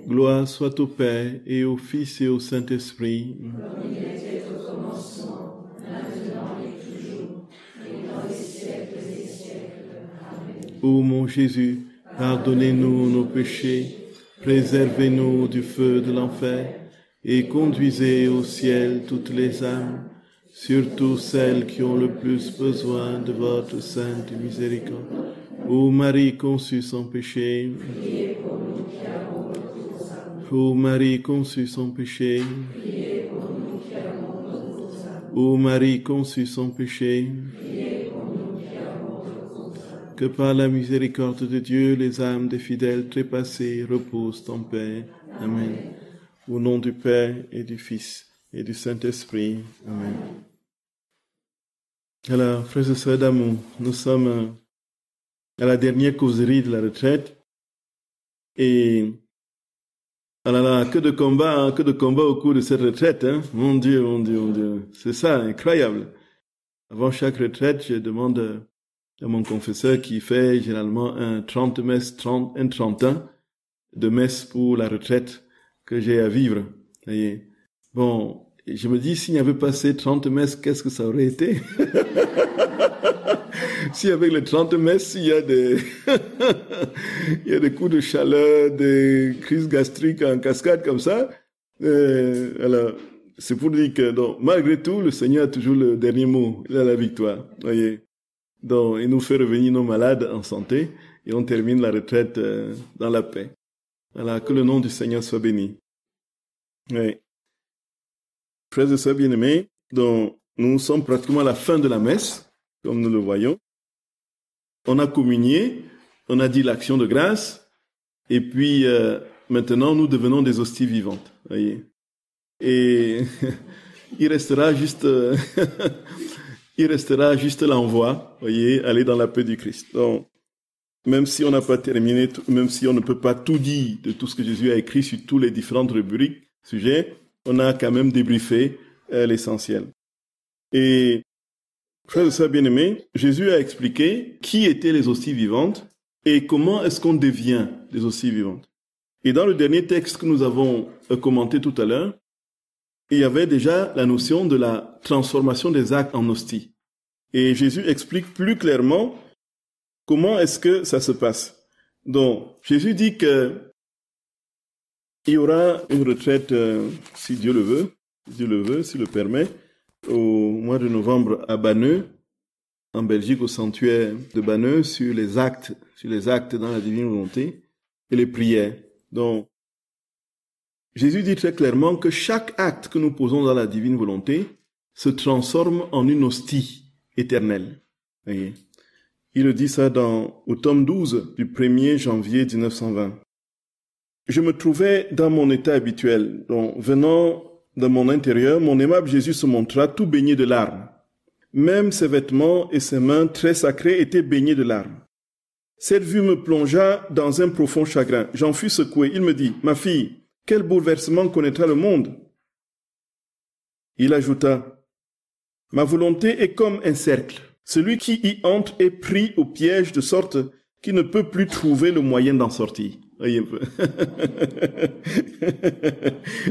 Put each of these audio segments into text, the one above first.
Gloire soit au Père, et au Fils, et au Saint-Esprit. Comme il était au commencement, maintenant et toujours, et dans les siècles des siècles. Amen. Ô mon Jésus, pardonnez-nous nos péchés, préservez-nous du feu de l'enfer, et conduisez au ciel toutes les âmes, surtout celles qui ont le plus besoin de votre sainte miséricorde. Ô Marie conçue sans péché, Priez pour nous qui avons recours à vous. ô Marie conçue sans péché, Priez pour nous qui avons recours à vous. ô Marie conçue sans péché, Priez pour nous qui avons recours à vous. que par la miséricorde de Dieu, les âmes des fidèles trépassés reposent en paix. Amen. Au nom du Père et du Fils et du Saint-Esprit. Amen. Alors, frères et sœurs d'amour, nous sommes à la dernière causerie de la retraite. Et, alors là, que de combats au cours de cette retraite, hein. Mon Dieu, mon Dieu, mon Dieu. C'est ça, incroyable. Avant chaque retraite, je demande à mon confesseur qui fait généralement un 30 messes, un 30 ans de messe pour la retraite que j'ai à vivre. Voyez. Bon, je me dis, s'il n'y avait pas ces 30 messes, qu'est-ce que ça aurait été? Si avec les 30 messes, il y a des, il y a des coups de chaleur, des crises gastriques en cascade comme ça, alors, c'est pour dire que, donc, malgré tout, le Seigneur a toujours le dernier mot. Il a la victoire. Voyez. Donc, il nous fait revenir nos malades en santé et on termine la retraite dans la paix. Voilà, que le nom du Seigneur soit béni. Oui. Frères et sœurs bien-aimés, donc, nous sommes pratiquement à la fin de la messe, comme nous le voyons. On a communié, on a dit l'action de grâce, et puis maintenant nous devenons des hosties vivantes. Voyez. Et il restera juste l'envoi, voyez, aller dans la paix du Christ. Donc, même si on n'a pas terminé, même si on ne peut pas tout dire de tout ce que Jésus a écrit sur tous les différentes rubriques, sujets, on a quand même débriefé l'essentiel. Et frères et sœurs bien-aimés, Jésus a expliqué qui étaient les hosties vivantes et comment est-ce qu'on devient des hosties vivantes. Et dans le dernier texte que nous avons commenté tout à l'heure, il y avait déjà la notion de la transformation des actes en hosties. Et Jésus explique plus clairement comment est-ce que ça se passe. Donc, Jésus dit que il y aura une retraite, si Dieu le veut, s'il le permet, au mois de novembre à Banneux, en Belgique, au sanctuaire de Banneux, sur les actes dans la divine volonté et les prières. Donc, Jésus dit très clairement que chaque acte que nous posons dans la divine volonté se transforme en une hostie éternelle. Voyez. Il le dit ça au tome 12 du 1er janvier 1920. Je me trouvais dans mon état habituel, donc venant de mon intérieur, mon aimable Jésus se montra tout baigné de larmes. Même ses vêtements et ses mains très sacrées étaient baignés de larmes. Cette vue me plongea dans un profond chagrin. J'en fus secoué. Il me dit, « Ma fille, quel bouleversement connaîtra le monde ?» Il ajouta, « Ma volonté est comme un cercle. Celui qui y entre est pris au piège de sorte qu'il ne peut plus trouver le moyen d'en sortir. » Voyez un peu.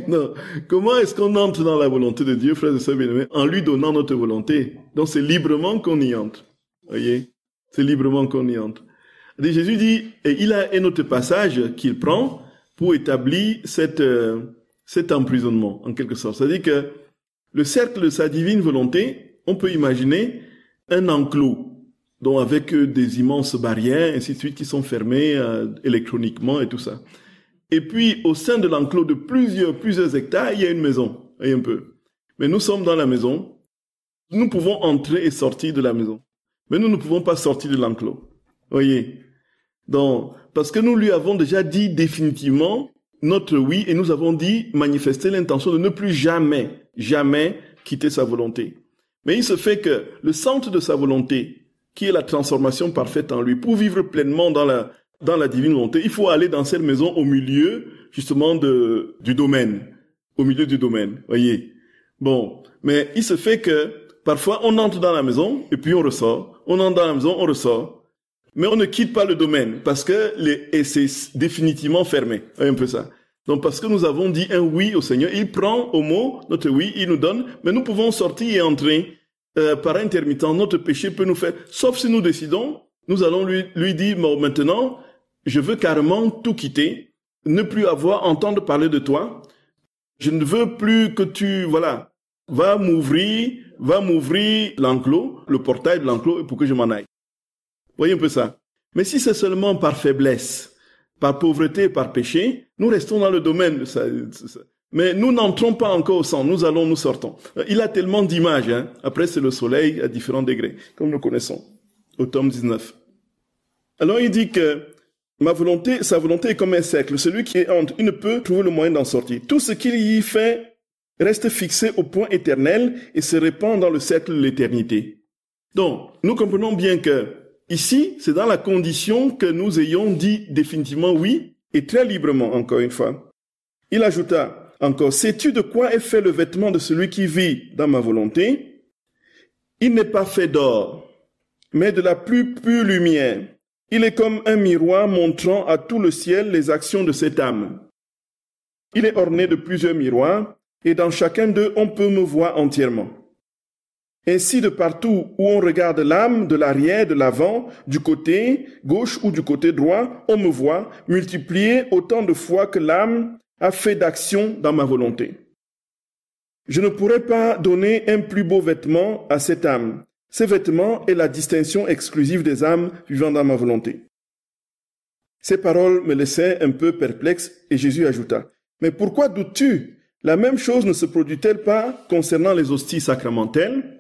Non. Comment est-ce qu'on entre dans la volonté de Dieu, frères et sœurs bien-aimés? En lui donnant notre volonté. Donc c'est librement qu'on y entre. Voyez? C'est librement qu'on y entre. Et Jésus dit, et il a un autre passage qu'il prend pour établir cet emprisonnement, en quelque sorte. C'est-à-dire que le cercle de sa divine volonté, on peut imaginer un enclos, donc avec des immenses barrières, ainsi de suite, qui sont fermées électroniquement et tout ça. Et puis, au sein de l'enclos de plusieurs hectares, il y a une maison, voyez un peu. Mais nous sommes dans la maison, nous pouvons entrer et sortir de la maison. Mais nous ne pouvons pas sortir de l'enclos, voyez. Donc, parce que nous lui avons déjà dit définitivement notre oui, et nous avons dit, manifester l'intention de ne plus jamais quitter sa volonté. Mais il se fait que le centre de sa volonté, qui est la transformation parfaite en lui, pour vivre pleinement dans la divine volonté, il faut aller dans cette maison au milieu, justement, du domaine. Au milieu du domaine, voyez. Bon. Mais il se fait que, parfois, on entre dans la maison, et puis on ressort. On entre dans la maison, on ressort. mais on ne quitte pas le domaine parce que et c'est définitivement fermé. Un peu ça. Donc parce que nous avons dit un oui au Seigneur, il prend au mot notre oui, il nous donne, mais nous pouvons sortir et entrer par intermittent. Notre péché peut nous faire, sauf si nous décidons, nous allons lui dire, bon, maintenant, je veux carrément tout quitter, ne plus entendre parler de toi. Je ne veux plus que tu, voilà, va m'ouvrir l'enclos, le portail de l'enclos pour que je m'en aille. Voyez un peu ça. Mais si c'est seulement par faiblesse, par pauvreté, par péché, nous restons dans le domaine de ça. Mais nous n'entrons pas encore au sang, nous allons, nous sortons. Il a tellement d'images, hein. Après c'est le soleil à différents degrés, comme nous connaissons, au tome 19. Alors il dit que sa volonté est comme un cercle. Celui qui entre, il ne peut trouver le moyen d'en sortir. Tout ce qu'il y fait reste fixé au point éternel et se répand dans le cercle de l'éternité. Donc, nous comprenons bien que ici, c'est dans la condition que nous ayons dit définitivement oui, et très librement, encore une fois. Il ajouta encore, sais-tu de quoi est fait le vêtement de celui qui vit dans ma volonté? Il n'est pas fait d'or, mais de la plus pure lumière. Il est comme un miroir montrant à tout le ciel les actions de cette âme. Il est orné de plusieurs miroirs, et dans chacun d'eux, on peut me voir entièrement. Ainsi, de partout où on regarde l'âme, de l'arrière, de l'avant, du côté gauche ou du côté droit, on me voit multiplier autant de fois que l'âme a fait d'action dans ma volonté. Je ne pourrais pas donner un plus beau vêtement à cette âme. Ce vêtement est la distinction exclusive des âmes vivant dans ma volonté. Ces paroles me laissaient un peu perplexe et Jésus ajouta, « Mais pourquoi doutes-tu? La même chose ne se produit-elle pas concernant les hosties sacramentelles?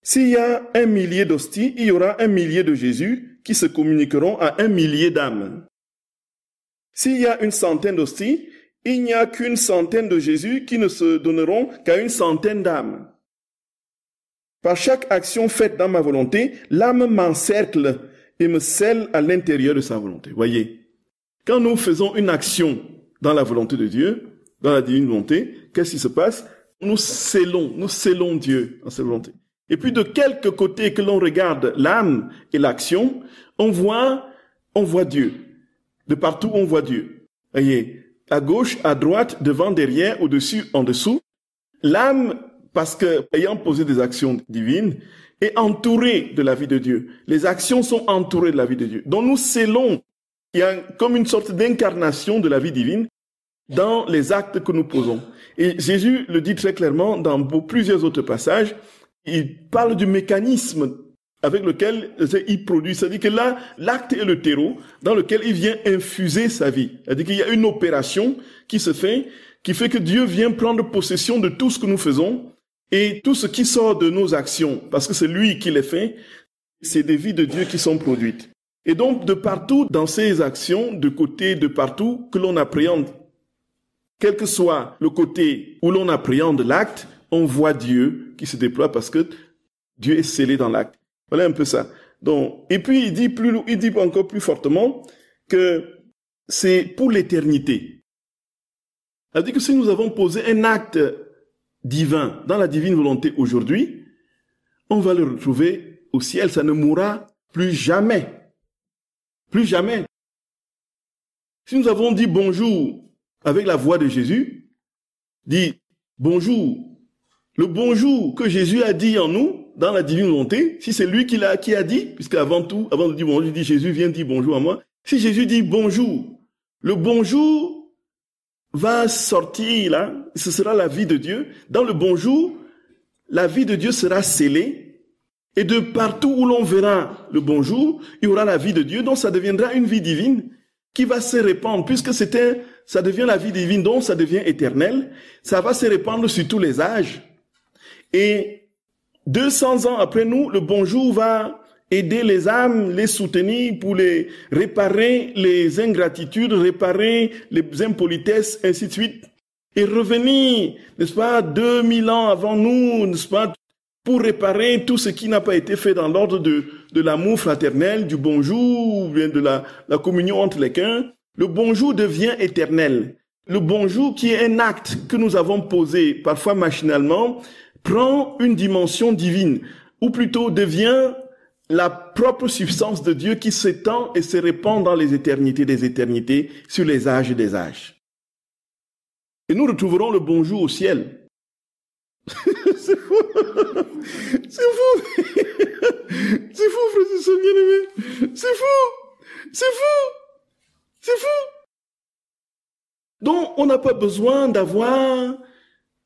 S'il y a 1 millier d'hosties, il y aura 1 millier de Jésus qui se communiqueront à 1 millier d'âmes. S'il y a 100 d'hosties, il n'y a qu'1 centaine de Jésus qui ne se donneront qu'à 100 d'âmes. Par chaque action faite dans ma volonté, l'âme m'encercle et me scelle à l'intérieur de sa volonté. Voyez, quand nous faisons une action dans la volonté de Dieu, dans la divine volonté, qu'est-ce qui se passe? Nous scellons Dieu dans sa volonté. Et puis de quelque côté que l'on regarde l'âme et l'action, on voit Dieu. De partout on voit Dieu. Voyez, à gauche, à droite, devant, derrière, au-dessus, en dessous, l'âme, parce que, ayant posé des actions divines, est entourée de la vie de Dieu. Les actions sont entourées de la vie de Dieu. Donc nous scellons, il y a comme une sorte d'incarnation de la vie divine dans les actes que nous posons. Et Jésus le dit très clairement dans plusieurs autres passages, il parle du mécanisme avec lequel il produit. C'est-à-dire que là, l'acte est le terreau dans lequel il vient infuser sa vie. C'est-à-dire qu'il y a une opération qui se fait, qui fait que Dieu vient prendre possession de tout ce que nous faisons et tout ce qui sort de nos actions, parce que c'est lui qui les fait, c'est des vies de Dieu qui sont produites. Et donc, de partout, dans ces actions, de côté, de partout, que l'on appréhende, quel que soit le côté où l'on appréhende l'acte, on voit Dieu qui se déploie parce que Dieu est scellé dans l'acte. Voilà un peu ça. Donc, et puis il dit encore plus fortement que c'est pour l'éternité. C'est-à-dire que si nous avons posé un acte divin dans la divine volonté aujourd'hui, on va le retrouver au ciel. Ça ne mourra plus jamais. Plus jamais. Si nous avons dit bonjour avec la voix de Jésus, dit bonjour, le bonjour que Jésus a dit en nous, dans la divine volonté, si c'est lui qui a dit, puisque avant de dire bonjour, il dit Jésus viens dire bonjour à moi. Si Jésus dit bonjour, le bonjour va sortir là, ce sera la vie de Dieu. Dans le bonjour, la vie de Dieu sera scellée et de partout où l'on verra le bonjour, il y aura la vie de Dieu, donc ça deviendra une vie divine qui va se répandre, puisque ça devient la vie divine, donc ça devient éternel, ça va se répandre sur tous les âges. Et 200 ans après nous, le bonjour va aider les âmes, les soutenir pour les réparer les ingratitudes, réparer les impolitesses, ainsi de suite. Et revenir, n'est-ce pas, 2000 ans avant nous, n'est-ce pas, pour réparer tout ce qui n'a pas été fait dans l'ordre de l'amour fraternel, du bonjour, ou bien de la communion entre les cœurs. Le bonjour devient éternel. Le bonjour, qui est un acte que nous avons posé, parfois machinalement, prend une dimension divine, ou plutôt devient la propre substance de Dieu qui s'étend et se répand dans les éternités des éternités, sur les âges des âges. Et nous retrouverons le bonjour au ciel. C'est fou. C'est fou. C'est fou, frères et sœurs bien-aimés. C'est fou. C'est fou. C'est fou. Donc, on n'a pas besoin d'avoir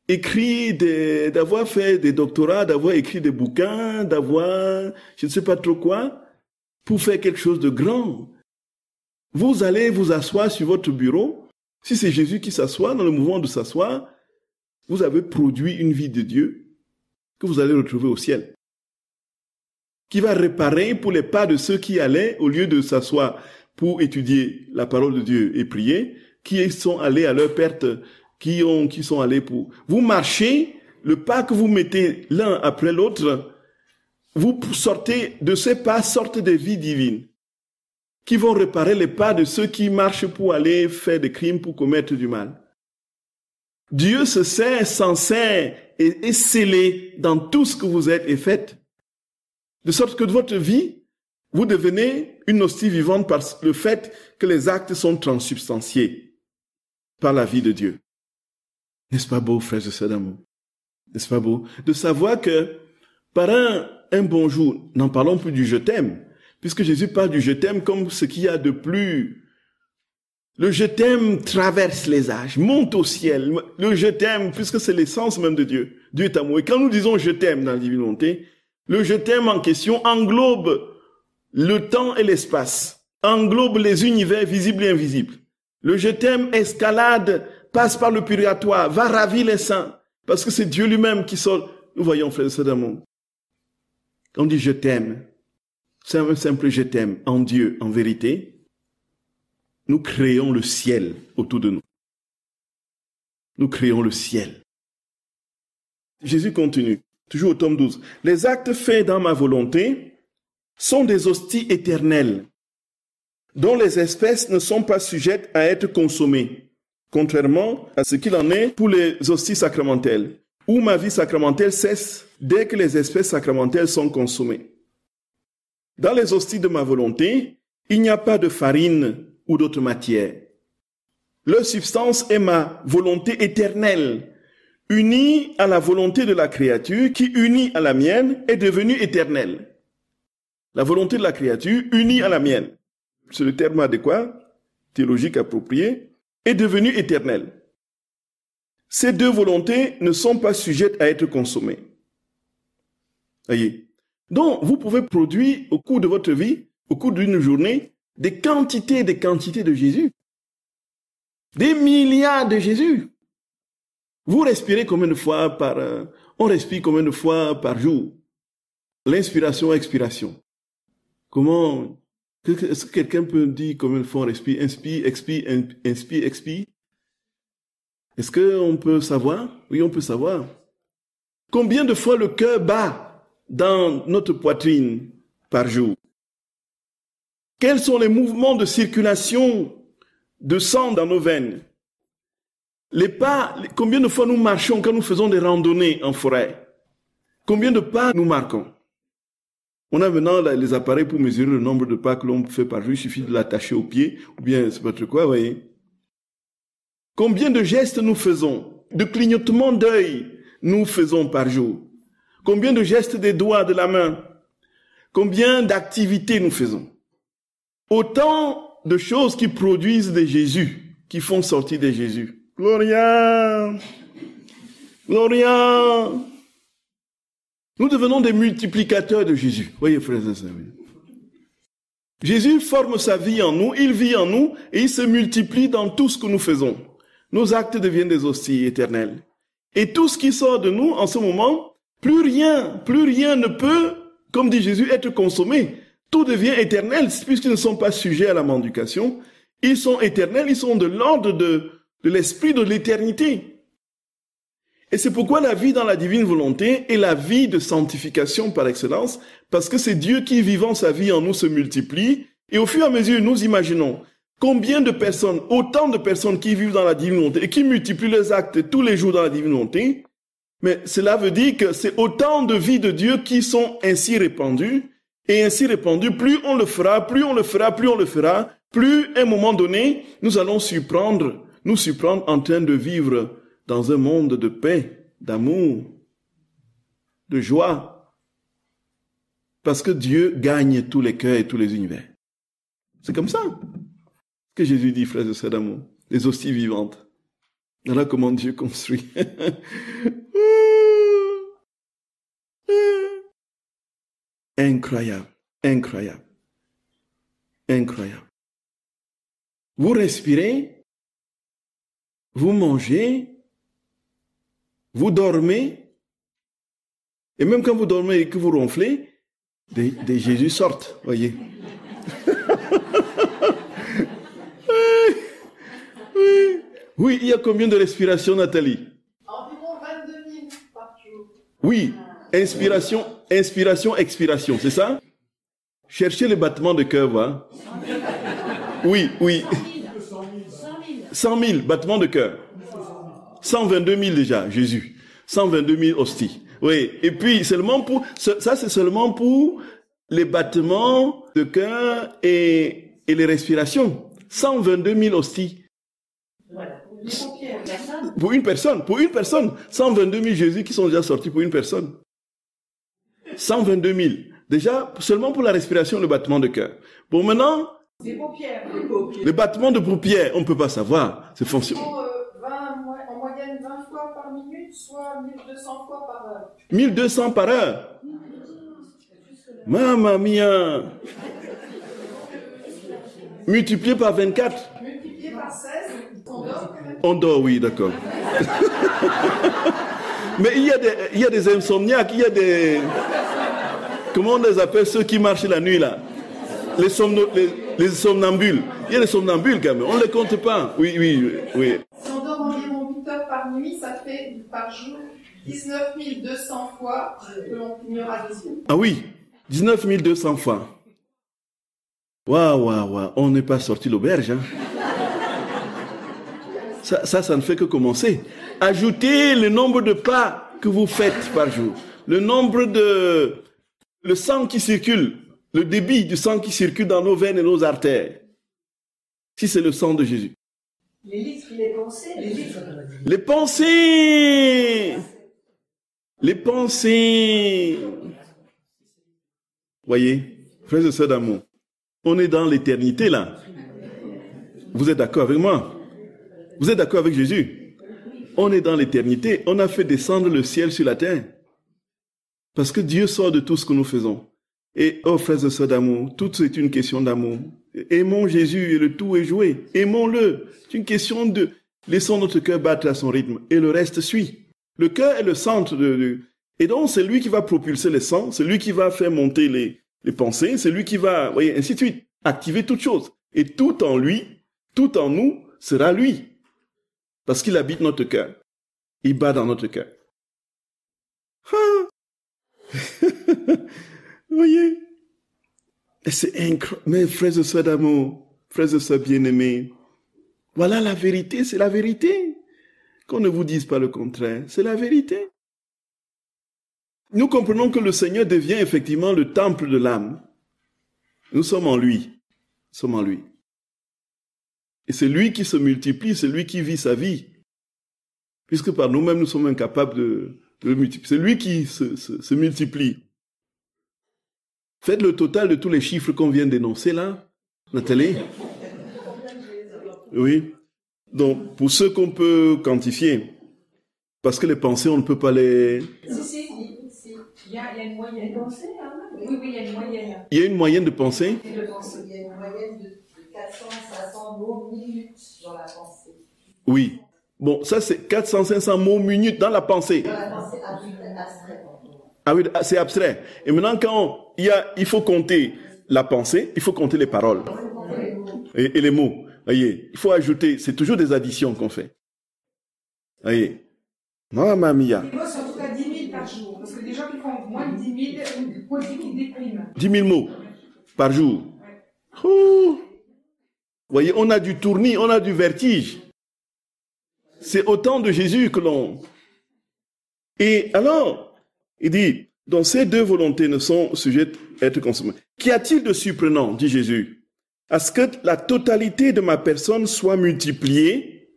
d'avoir fait des doctorats, d'avoir écrit des bouquins, d'avoir, je ne sais pas trop quoi, pour faire quelque chose de grand. Vous allez vous asseoir sur votre bureau. Si c'est Jésus qui s'assoit, dans le mouvement de s'asseoir, vous avez produit une vie de Dieu que vous allez retrouver au ciel, qui va réparer pour les pas de ceux qui allaient, au lieu de s'asseoir pour étudier la parole de Dieu et prier, qui sont allés à leur perte, qui sont allés pour... Vous marchez, le pas que vous mettez l'un après l'autre, vous sortez de ces pas, sortent des vies divines, qui vont réparer les pas de ceux qui marchent pour aller faire des crimes, pour commettre du mal. Dieu se sert, s'en sert et est scellé dans tout ce que vous êtes et faites, de sorte que de votre vie, vous devenez une hostie vivante par le fait que les actes sont transsubstantiés par la vie de Dieu. N'est-ce pas beau, frères et sœurs d'amour? N'est-ce pas beau? De savoir que par un bonjour, n'en parlons plus du je t'aime, puisque Jésus parle du je t'aime comme ce qu'il y a de plus. Le je t'aime traverse les âges, monte au ciel. Le je t'aime, puisque c'est l'essence même de Dieu. Dieu est amour. Et quand nous disons je t'aime dans la divine volonté, le je t'aime en question englobe le temps et l'espace, englobe les univers visibles et invisibles. Le je t'aime escalade, passe par le purgatoire, va ravir les saints, parce que c'est Dieu lui-même qui sort. Nous voyons, frères et sœurs d'amour. On dit je t'aime. C'est un simple je t'aime en Dieu, en vérité. Nous créons le ciel autour de nous. Nous créons le ciel. Jésus continue, toujours au tome 12. Les actes faits dans ma volonté sont des hosties éternelles, dont les espèces ne sont pas sujettes à être consommées, contrairement à ce qu'il en est pour les hosties sacramentelles, où ma vie sacramentelle cesse dès que les espèces sacramentelles sont consommées. Dans les hosties de ma volonté, il n'y a pas de farine ou d'autre matière. Leur substance est ma volonté éternelle, unie à la volonté de la créature qui, unie à la mienne, est devenue éternelle. La volonté de la créature, unie à la mienne, c'est le terme adéquat, théologique approprié, est devenue éternelle. Ces deux volontés ne sont pas sujettes à être consommées. Voyez. Donc, vous pouvez produire au cours de votre vie, au cours d'une journée, des quantités de Jésus. Des milliards de Jésus. Vous respirez combien de fois on respire combien de fois par jour? L'inspiration, expiration. Comment, est-ce que quelqu'un peut dire combien de fois on respire? Inspire, expire, inspire, expire. Est-ce qu'on peut savoir? Oui, on peut savoir. Combien de fois le cœur bat dans notre poitrine par jour? Quels sont les mouvements de circulation de sang dans nos veines? Les pas, combien de fois nous marchons quand nous faisons des randonnées en forêt? Combien de pas nous marquons? On a maintenant les appareils pour mesurer le nombre de pas que l'on fait par jour. Il suffit de l'attacher au pied, ou bien c'est pas trop quoi, vous voyez. Combien de gestes nous faisons? De clignotements d'œil nous faisons par jour? Combien de gestes des doigts, de la main? Combien d'activités nous faisons? Autant de choses qui produisent des Jésus, qui font sortir des Jésus. Gloria! Gloria! Nous devenons des multiplicateurs de Jésus. Voyez, frères et sœurs. Jésus forme sa vie en nous, il vit en nous, et il se multiplie dans tout ce que nous faisons. Nos actes deviennent des hosties éternelles. Et tout ce qui sort de nous, en ce moment, plus rien ne peut, comme dit Jésus, être consommé. Tout devient éternel, puisqu'ils ne sont pas sujets à la mendication. Ils sont éternels, ils sont de l'ordre de l'esprit de l'éternité. Et c'est pourquoi la vie dans la divine volonté est la vie de sanctification par excellence, parce que c'est Dieu qui, vivant sa vie en nous, se multiplie. Et au fur et à mesure, nous imaginons combien de personnes, autant de personnes qui vivent dans la divine volonté et qui multiplient leurs actes tous les jours dans la divine volonté. Mais cela veut dire que c'est autant de vies de Dieu qui sont ainsi répandues. et ainsi répandu, plus on le fera, plus on le fera, plus on le fera, plus à un moment donné, nous allons nous surprendre en train de vivre dans un monde de paix, d'amour, de joie. Parce que Dieu gagne tous les cœurs et tous les univers. C'est comme ça que Jésus dit, frères et sœurs d'amour, les hosties vivantes. Voilà comment Dieu construit. Incroyable, incroyable, incroyable. Vous respirez, vous mangez, vous dormez, et même quand vous dormez et que vous ronflez, des Jésus sortent, voyez. Oui, il y a combien de respirations, Nathalie? Environ 22 000 par jour. Oui, inspiration, expiration, c'est ça? Cherchez le battement de cœur, voilà. Oui. 100 000 battements de cœur. 122 000 déjà, Jésus. 122 000 hosties. Oui, et puis ça c'est seulement pour les battements de cœur et les respirations. 122 000 hosties. Voilà. Pour une personne. 122 000 Jésus qui sont déjà sortis pour une personne. 122 000. Déjà, seulement pour la respiration, le battement de cœur. Bon, maintenant, Les paupières. le battement de paupières, on ne peut pas savoir. C'est fonctionnel. En moyenne 20 fois par minute, soit 1200 fois par heure. 1200 par heure. Mamma mia. Multiplié par 24. Multiplié par 16, on dort quand même. On dort, oui, d'accord. Mais il y a des insomniaques, il y a des... Comment on les appelle, ceux qui marchent la nuit, là? Les somnambules. Il y a des somnambules, quand même. On ne les compte pas. Oui. Si on dort environ 8 heures par nuit, ça fait par jour 19 200 fois que l'on clignera les yeux. Ah oui, 19 200 fois. Waouh. On n'est pas sorti l'auberge, hein. Ça ne fait que commencer. Ajoutez le nombre de pas que vous faites par jour. Le sang qui circule, le débit du sang qui circule dans nos veines et nos artères. Si c'est le sang de Jésus. Les litres, les pensées, Les pensées. Les pensées. Voyez, frères et sœurs d'amour, on est dans l'éternité là. Vous êtes d'accord avec moi? Vous êtes d'accord avec Jésus? On est dans l'éternité. On a fait descendre le ciel sur la terre. Parce que Dieu sort de tout ce que nous faisons. Et, oh frères et sœurs d'amour, tout c'est une question d'amour. Aimons Jésus et le tout est joué. Aimons-le. C'est une question de... Laissons notre cœur battre à son rythme et le reste suit. Le cœur est le centre Et donc, c'est lui qui va propulser les sens, c'est lui qui va faire monter les pensées, c'est lui qui va, voyez, ainsi de suite, activer toutes choses. Et tout en lui, tout en nous, sera lui. Parce qu'il habite notre cœur. Il bat dans notre cœur. Vous voyez? Et c'est incroyable. Mes frères et sœurs d'amour, frères et sœurs bien-aimés, voilà la vérité, c'est la vérité. Qu'on ne vous dise pas le contraire, c'est la vérité. Nous comprenons que le Seigneur devient effectivement le temple de l'âme. Nous sommes en lui. Nous sommes en lui. Et c'est lui qui se multiplie, c'est lui qui vit sa vie. Puisque par nous-mêmes, nous sommes incapables de le multiplier. C'est lui qui se multiplie. Faites le total de tous les chiffres qu'on vient d'énoncer là, Nathalie. Oui. Donc, pour ceux qu'on peut quantifier, parce que les pensées, on ne peut pas les... Si. Il y a une moyenne. Oui, il y a une moyenne. Il y a une moyenne de pensée? Il y a une moyenne de 400-500 mots minutes dans la pensée. Oui. Bon, ça c'est 400-500 mots minutes dans la pensée. Dans la pensée abstraite. Ah oui, c'est abstrait. Et maintenant, quand il faut compter la pensée, il faut compter les paroles. Et les mots. Voyez, il faut ajouter, c'est toujours des additions qu'on fait. Voyez. Mamma mia. Les mots, c'est en tout cas 10 000 par jour. Parce que des gens qui font moins de 10 000, qui dépriment. 10 000 mots par jour. Vous voyez, on a du tournis, on a du vertige. C'est au temps de Jésus que l'on... Et alors, il dit, Donc ces deux volontés ne sont sujettes à être consommées. Qu'y a-t-il de surprenant, dit Jésus, à ce que la totalité de ma personne soit multipliée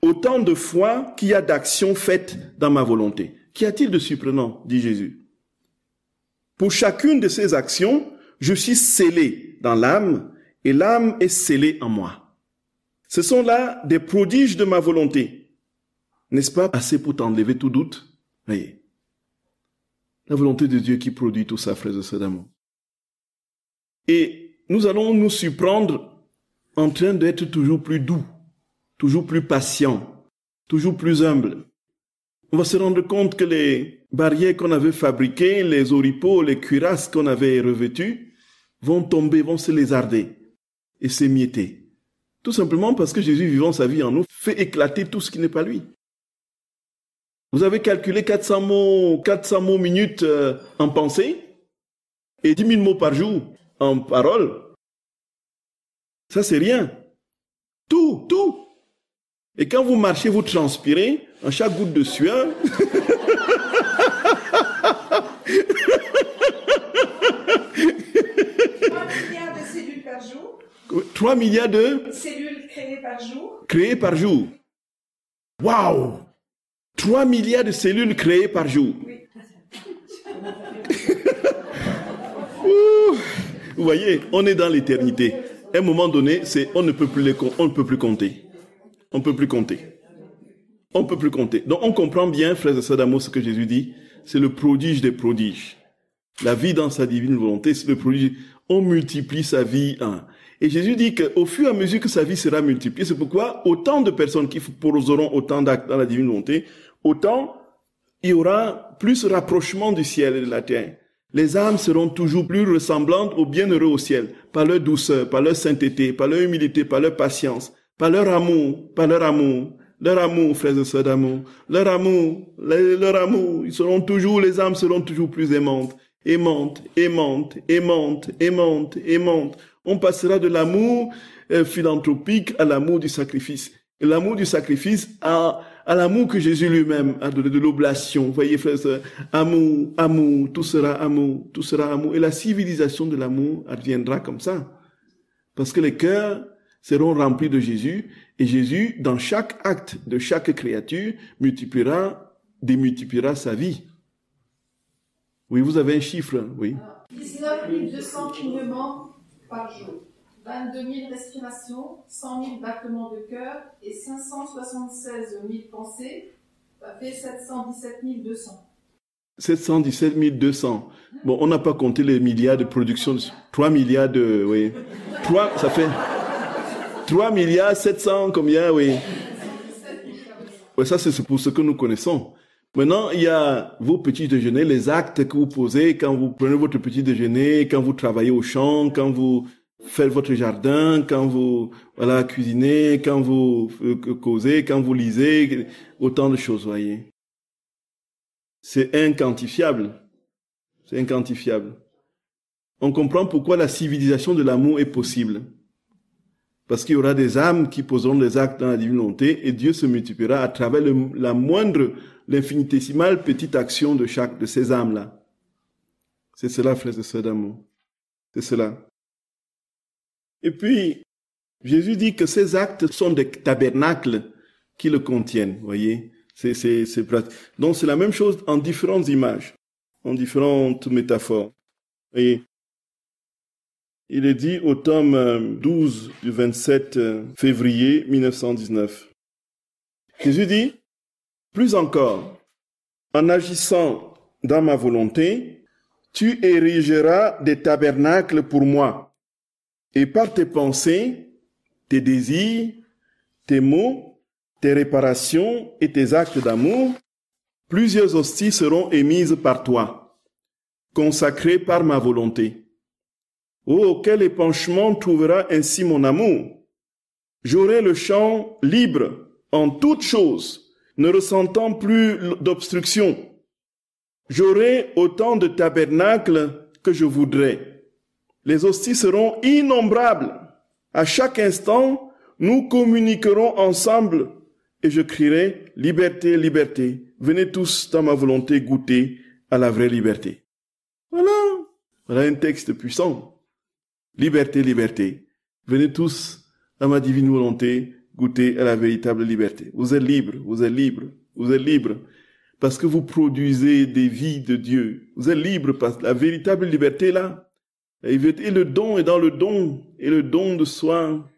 autant de fois qu'il y a d'actions faites dans ma volonté? Qu'y a-t-il de surprenant, dit Jésus? Pour chacune de ces actions, je suis scellé dans l'âme et l'âme est scellée en moi. Ce sont là des prodiges de ma volonté. N'est-ce pas assez pour t'enlever tout doute? Voyez. La volonté de Dieu qui produit tout ça, frères et sœurs d'amour. Et nous allons nous surprendre en train d'être toujours plus doux, toujours plus patient, toujours plus humble. On va se rendre compte que les barrières qu'on avait fabriquées, les oripeaux, les cuirasses qu'on avait revêtues, vont tomber, vont se lézarder et s'émietter. Tout simplement parce que Jésus, vivant sa vie en nous, fait éclater tout ce qui n'est pas lui. Vous avez calculé 400 mots minutes en pensée et 10 000 mots par jour en parole. Ça, c'est rien. Tout. Et quand vous marchez, vous transpirez en chaque goutte de sueur. 3 milliards de cellules par jour. 3 milliards de cellules créées par jour. Créées par jour. Waouh! 3 milliards de cellules créées par jour. Oui. Vous voyez, on est dans l'éternité. À un moment donné, on ne peut plus compter. On ne peut plus compter. On ne peut plus compter. Donc on comprend bien, frères et sœurs d'amour, ce que Jésus dit. C'est le prodige des prodiges. La vie dans sa divine volonté, c'est le prodige. On multiplie sa vie. Et Jésus dit qu'au fur et à mesure que sa vie sera multipliée, c'est pourquoi autant de personnes qui poseront autant d'actes dans la divine volonté, autant il y aura plus rapprochement du ciel et de la terre. Les âmes seront toujours plus ressemblantes aux bienheureux au ciel, par leur douceur, par leur sainteté, par leur humilité, par leur patience, par leur amour, leur amour, frères et sœurs d'amour, leur amour, les âmes seront toujours plus aimantes. On passera de l'amour philanthropique à l'amour du sacrifice. Et l'amour du sacrifice à l'amour que Jésus lui-même a donné, de l'oblation. Vous voyez, frères et sœurs, amour, tout sera amour. Et la civilisation de l'amour adviendra comme ça. Parce que les cœurs seront remplis de Jésus, et Jésus, dans chaque acte de chaque créature, démultipliera sa vie. Oui, vous avez un chiffre, oui. 19 200 clignements par jour, 22 000 respirations, 100 000 battements de cœur et 576 000 pensées. Ça fait 717 200. 717 200. Bon, on n'a pas compté les milliards de production. 3 milliards de... Oui. 3, ça fait... 3 milliards 700, combien, oui. Ouais, ça, c'est pour ce que nous connaissons. Maintenant, il y a vos petits déjeuners, les actes que vous posez quand vous prenez votre petit déjeuner, quand vous travaillez au champ, quand vous faites votre jardin, quand vous cuisinez, quand vous causez, quand vous lisez, autant de choses, voyez. C'est inquantifiable. C'est inquantifiable. On comprend pourquoi la civilisation de l'amour est possible. Parce qu'il y aura des âmes qui poseront des actes dans la divine volonté et Dieu se multipliera à travers l'infinitésimale petite action de chaque de ces âmes-là. C'est cela, frères et sœurs d'amour. C'est cela. Et puis, Jésus dit que ces actes sont des tabernacles qui le contiennent, vous voyez. Donc c'est la même chose en différentes images, en différentes métaphores. Et il est dit au tome 12 du 27 février 1919. Jésus dit, plus encore, en agissant dans ma volonté, tu érigeras des tabernacles pour moi. Et par tes pensées, tes désirs, tes mots, tes réparations et tes actes d'amour, plusieurs hosties seront émises par toi, consacrées par ma volonté. Oh, quel épanchement trouvera ainsi mon amour! J'aurai le champ libre en toutes choses, ne ressentant plus d'obstruction. J'aurai autant de tabernacles que je voudrais. Les hosties seront innombrables. À chaque instant, nous communiquerons ensemble et je crierai « Liberté, liberté ! Venez tous dans ma volonté goûter à la vraie liberté. » Voilà un texte puissant. Liberté, liberté. Venez tous à ma divine volonté, goûter à la véritable liberté. Vous êtes libres, vous êtes libres, vous êtes libres. Parce que vous produisez des vies de Dieu. Vous êtes libres parce que la véritable liberté là, et le don est dans le don, et le don de soi.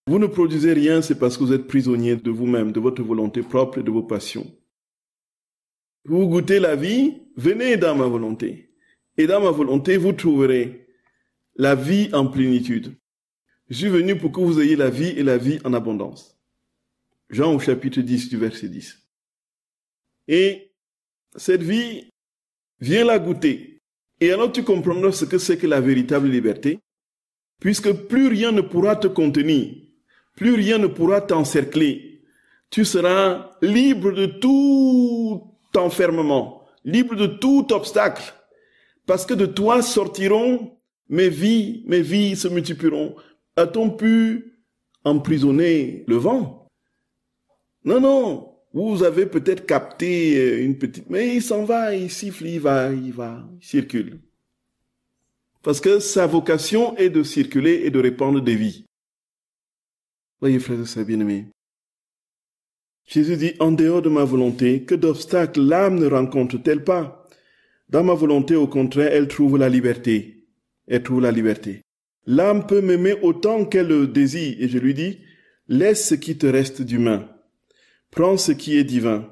Vous ne produisez rien, c'est parce que vous êtes prisonnier de vous-même, de votre volonté propre et de vos passions. Vous goûtez la vie, venez dans ma volonté. Et dans ma volonté, vous trouverez la vie en plénitude. Je suis venu pour que vous ayez la vie et la vie en abondance. Jean au chapitre 10 du verset 10. Et cette vie, viens la goûter. Et alors tu comprendras ce que c'est que la véritable liberté, puisque plus rien ne pourra te contenir, plus rien ne pourra t'encercler. Tu seras libre de tout enfermement, libre de tout obstacle, parce que de toi sortiront mes vies se multiplieront. A-t-on pu emprisonner le vent? Non, non, vous avez peut-être capté une petite, mais il s'en va, il siffle, il circule. Parce que sa vocation est de circuler et de répandre des vies. Voyez, frères et sœurs bien-aimés, Jésus dit, en dehors de ma volonté, que d'obstacles l'âme ne rencontre-t-elle pas? Dans ma volonté, au contraire, elle trouve la liberté. Elle trouve la liberté. L'âme peut m'aimer autant qu'elle le désire, et je lui dis, laisse ce qui te reste d'humain. Prends ce qui est divin.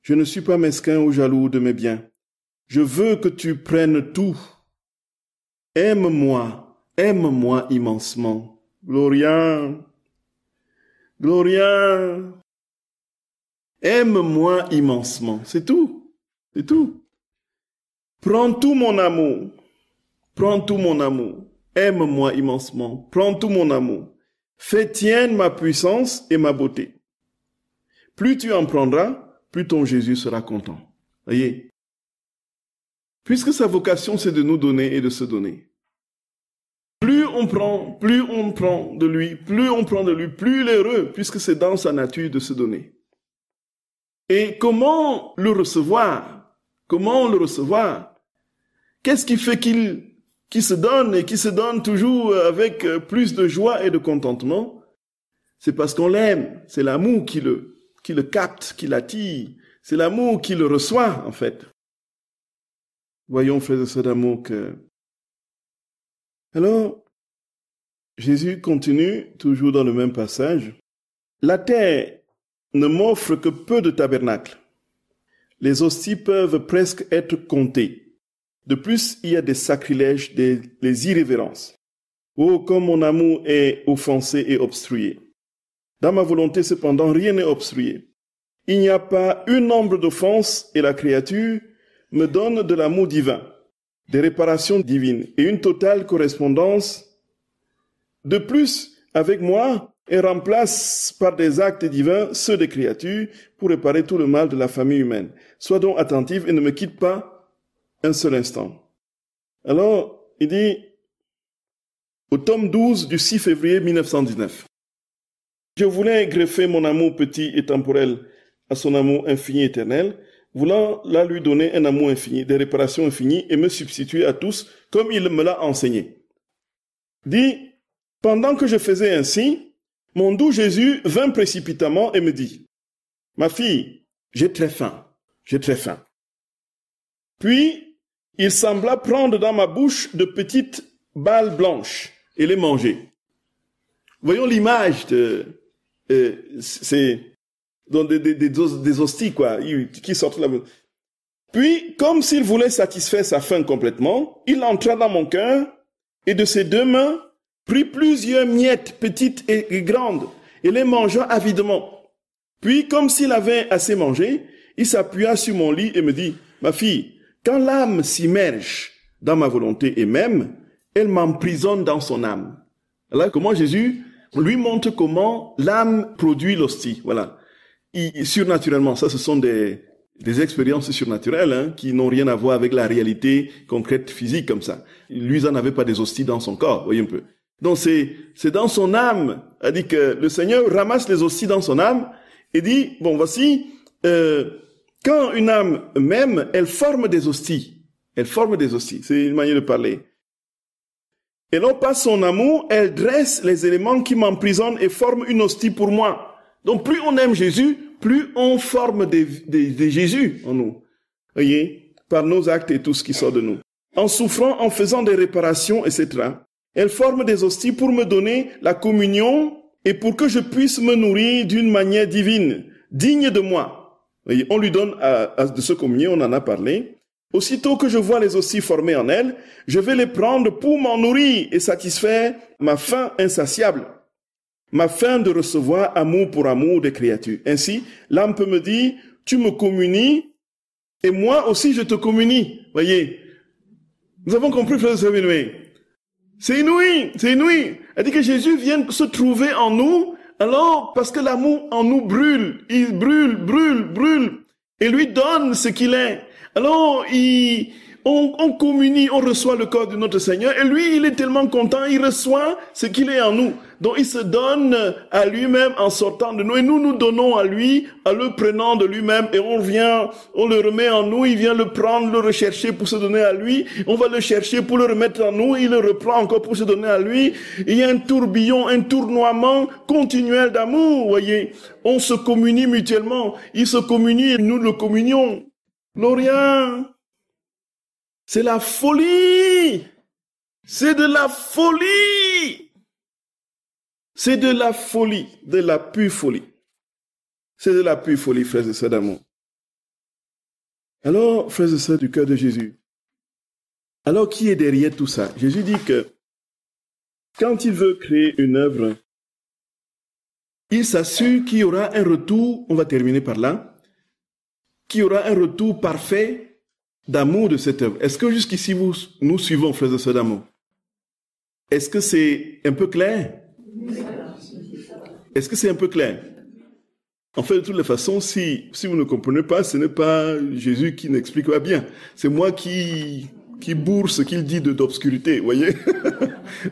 Je ne suis pas mesquin ou jaloux de mes biens. Je veux que tu prennes tout. Aime-moi immensement. Gloria, Gloria. Aime-moi immensement. C'est tout. C'est tout. Prends tout mon amour. Prends tout mon amour. Aime-moi immensement. Prends tout mon amour. Fais tienne ma puissance et ma beauté. Plus tu en prendras, plus ton Jésus sera content. Voyez. Puisque sa vocation, c'est de nous donner et de se donner. Plus on prend de lui, plus il est heureux, puisque c'est dans sa nature de se donner. Et comment le recevoir? Comment le recevoir? Qu'est-ce qui fait qu'il se donne et qu'il se donne toujours avec plus de joie et de contentement? C'est parce qu'on l'aime. C'est l'amour qui le capte, qui l'attire. C'est l'amour qui le reçoit, en fait. Voyons, frères et sœurs d'amour, que... Alors, Jésus continue, toujours dans le même passage. La terre ne m'offre que peu de tabernacles. Les hosties peuvent presque être comptées. De plus, il y a des sacrilèges, des irrévérences. Oh, comme mon amour est offensé et obstrué. Dans ma volonté, cependant, rien n'est obstrué. Il n'y a pas une ombre d'offense et la créature me donne de l'amour divin, des réparations divines et une totale correspondance. De plus, avec moi, elle remplace par des actes divins ceux des créatures pour réparer tout le mal de la famille humaine. Sois donc attentive et ne me quitte pas un seul instant. Alors, il dit, au tome 12 du 6 février 1919, je voulais greffer mon amour petit et temporel à son amour infini et éternel, voulant là lui donner un amour infini, des réparations infinies et me substituer à tous comme il me l'a enseigné. Dit, pendant que je faisais ainsi, mon doux Jésus vint précipitamment et me dit, ma fille, j'ai très faim, j'ai très faim. Puis, il sembla prendre dans ma bouche de petites balles blanches et les manger. Voyons l'image c'est donc des hosties, quoi, qui sortent là. Puis, comme s'il voulait satisfaire sa faim complètement, il entra dans mon cœur et de ses deux mains prit plusieurs miettes petites et grandes et les mangea avidement. Puis, comme s'il avait assez mangé, il s'appuya sur mon lit et me dit, ma fille, quand l'âme s'immerge dans ma volonté et m'aime, elle m'emprisonne dans son âme. Alors, comment Jésus lui montre comment l'âme produit l'hostie. Voilà. Surnaturellement, ça, ce sont des expériences surnaturelles, hein, qui n'ont rien à voir avec la réalité concrète physique comme ça. Lui, il n'en avait pas des hosties dans son corps, voyez un peu. Donc c'est dans son âme. Elle dit que le Seigneur ramasse les hosties dans son âme et dit, bon, voici, quand une âme m'aime, elle forme des hosties. Elle forme des hosties. C'est une manière de parler. Et non pas son amour, elle dresse les éléments qui m'emprisonnent et forme une hostie pour moi. Donc plus on aime Jésus, plus on forme des Jésus en nous. Voyez, par nos actes et tout ce qui sort de nous. En souffrant, en faisant des réparations, etc. Elle forme des hosties pour me donner la communion et pour que je puisse me nourrir d'une manière divine, digne de moi. Voyez, on lui donne de se communier, on en a parlé. Aussitôt que je vois les hosties formées en elle, je vais les prendre pour m'en nourrir et satisfaire ma faim insatiable, ma faim de recevoir amour pour amour des créatures. Ainsi, l'âme peut me dire, tu me communies et moi aussi je te communie. Voyez, nous avons compris, frères et sœurs bien-aimés. C'est inouï, c'est inouï. Elle dit que Jésus vient se trouver en nous, alors parce que l'amour en nous brûle, il brûle, et lui donne ce qu'il est. Alors, on communie, on reçoit le corps de notre Seigneur, et lui, il est tellement content, il reçoit ce qu'il est en nous. Donc, il se donne à lui-même en sortant de nous, et nous nous donnons à lui, en le prenant de lui-même, et on vient, on le remet en nous, il vient le prendre, le rechercher pour se donner à lui, on va le chercher pour le remettre en nous, il le reprend encore pour se donner à lui. Il y a un tourbillon, un tournoiement continuel d'amour, vous voyez. On se communie mutuellement, il se communie et nous le communions. Gloria, c'est la folie, c'est de la folie, c'est de la folie, de la pure folie, c'est de la pure folie, frères et sœurs d'amour. Alors, frères et sœurs du cœur de Jésus, alors qui est derrière tout ça? Jésus dit que quand il veut créer une œuvre, il s'assure qu'il y aura un retour, on va terminer par là, qu'il y aura un retour parfait d'amour de cette œuvre. Est-ce que jusqu'ici, nous suivons, frères et sœurs d'amour? Est-ce que c'est un peu clair? Est-ce que c'est un peu clair? En fait, de toutes les façons, si vous ne comprenez pas, ce n'est pas Jésus qui n'explique pas bien. C'est moi qui bourre ce qu'il dit d'obscurité, vous voyez,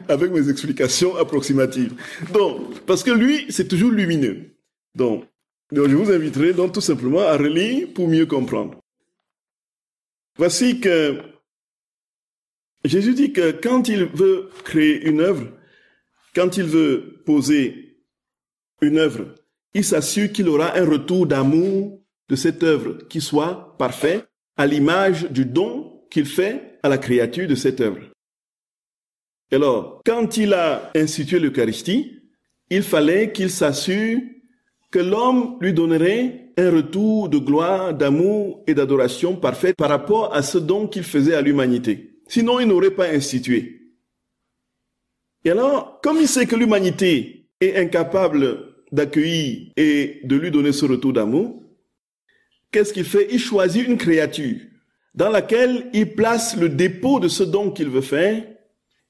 avec mes explications approximatives. Donc, parce que lui, c'est toujours lumineux. Donc, je vous inviterai donc tout simplement à relire pour mieux comprendre. Voici que Jésus dit que quand il veut créer une œuvre, quand il veut poser une œuvre, il s'assure qu'il aura un retour d'amour de cette œuvre qui soit parfait à l'image du don qu'il fait à la créature de cette œuvre. Alors, quand il a institué l'Eucharistie, il fallait qu'il s'assure que l'homme lui donnerait un retour de gloire, d'amour et d'adoration parfait par rapport à ce don qu'il faisait à l'humanité. Sinon, il n'aurait pas institué. Et alors, comme il sait que l'humanité est incapable d'accueillir et de lui donner ce retour d'amour, qu'est-ce qu'il fait? Il choisit une créature dans laquelle il place le dépôt de ce don qu'il veut faire,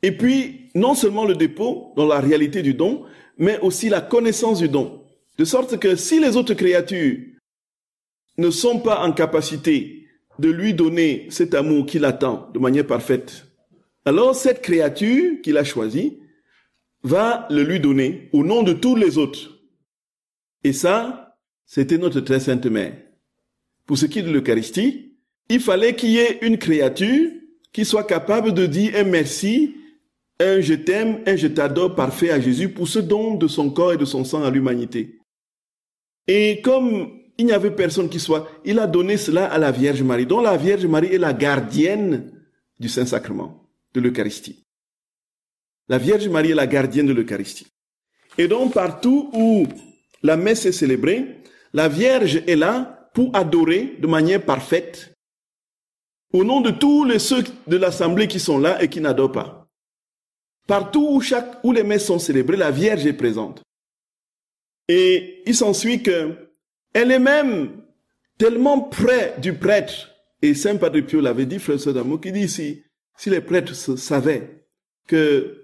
et puis non seulement le dépôt dans la réalité du don, mais aussi la connaissance du don. De sorte que si les autres créatures ne sont pas en capacité de lui donner cet amour qu'il attend de manière parfaite, alors cette créature qu'il a choisie va le lui donner au nom de tous les autres. Et ça, c'était notre très sainte mère. Pour ce qui est de l'Eucharistie, il fallait qu'il y ait une créature qui soit capable de dire un merci, un je t'aime, un je t'adore parfait à Jésus pour ce don de son corps et de son sang à l'humanité. Et comme il n'y avait personne qui soit, il a donné cela à la Vierge Marie, dont la Vierge Marie est la gardienne du Saint-Sacrement, de l'Eucharistie. La Vierge Marie est la gardienne de l'Eucharistie. Et donc partout où la messe est célébrée, la Vierge est là pour adorer de manière parfaite au nom de tous ceux de l'assemblée qui sont là et qui n'adorent pas. Partout où les messes sont célébrées, la Vierge est présente. Et il s'ensuit qu'elle est même tellement près du prêtre, et Saint Padre Pio l'avait dit, frère d'amour, qui dit si les prêtres savaient que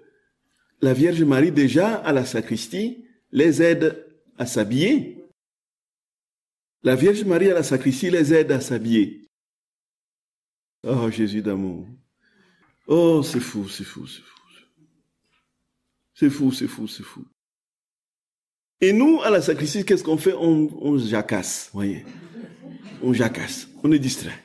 la Vierge Marie déjà à la sacristie les aide à s'habiller, la Vierge Marie à la sacristie les aide à s'habiller. Oh Jésus d'amour. Oh c'est fou, c'est fou, c'est fou. C'est fou, c'est fou, c'est fou. Et nous, à la sacristie, qu'est-ce qu'on fait? On jacasse, voyez. On jacasse, on est distrait.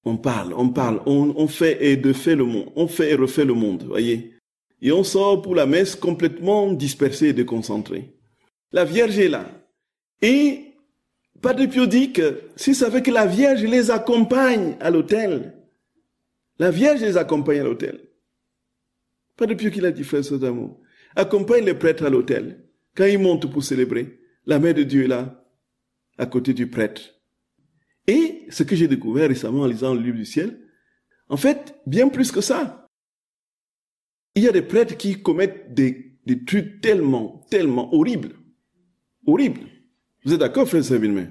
On parle, on fait et refait le monde. On fait et refait le monde, voyez. Et on sort pour la messe complètement dispersé et déconcentré. La Vierge est là. Et Padre Pio dit que s'il savait que la Vierge les accompagne à l'autel, la Vierge les accompagne à l'autel. Padre Pio qui l'a dit, frère d'amour, accompagne les prêtres à l'autel. Quand ils montent pour célébrer, la Mère de Dieu est là, à côté du prêtre. Et ce que j'ai découvert récemment en lisant le livre du ciel, en fait, bien plus que ça. Il y a des prêtres qui commettent des trucs tellement horribles. Horribles. Vous êtes d'accord, frère Saint-Villemin?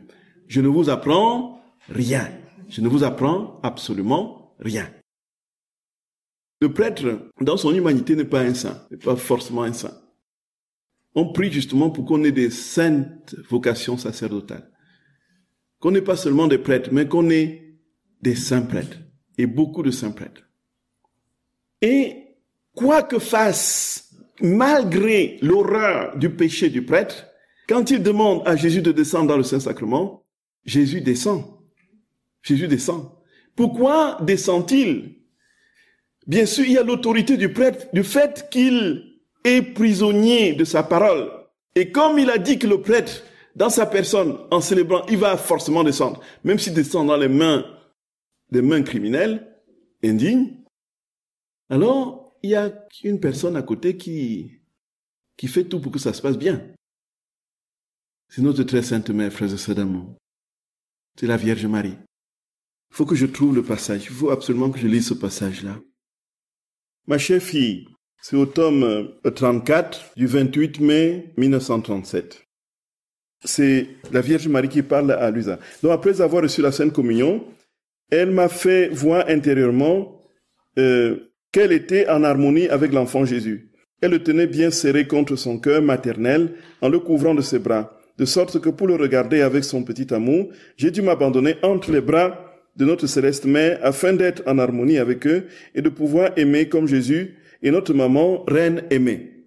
Je ne vous apprends rien. Je ne vous apprends absolument rien. Le prêtre, dans son humanité, n'est pas un saint. N'est pas forcément un saint. On prie justement pour qu'on ait des saintes vocations sacerdotales. Qu'on n'ait pas seulement des prêtres, mais qu'on ait des saints prêtres. Et beaucoup de saints prêtres. Et quoi que fasse, malgré l'horreur du péché du prêtre, quand il demande à Jésus de descendre dans le Saint-Sacrement, Jésus descend. Jésus descend. Pourquoi descend-il? Bien sûr, il y a l'autorité du prêtre, du fait qu'il est prisonnier de sa parole. Et comme il a dit que le prêtre, dans sa personne, en célébrant, il va forcément descendre. Même s'il descend dans les mains des mains criminelles, indignes, alors il y a une personne à côté qui fait tout pour que ça se passe bien. C'est notre très sainte mère, frères et sœurs d'amour. C'est la Vierge Marie. Il faut que je trouve le passage. Il faut absolument que je lise ce passage-là. Ma chère fille, c'est au tome 34 du 28 mai 1937. C'est la Vierge Marie qui parle à Luisa. Donc après avoir reçu la Sainte Communion, elle m'a fait voir intérieurement qu'elle était en harmonie avec l'enfant Jésus. Elle le tenait bien serré contre son cœur maternel en le couvrant de ses bras, de sorte que pour le regarder avec son petit amour, j'ai dû m'abandonner entre les bras de notre céleste mère afin d'être en harmonie avec eux et de pouvoir aimer comme Jésus et notre maman, reine aimée.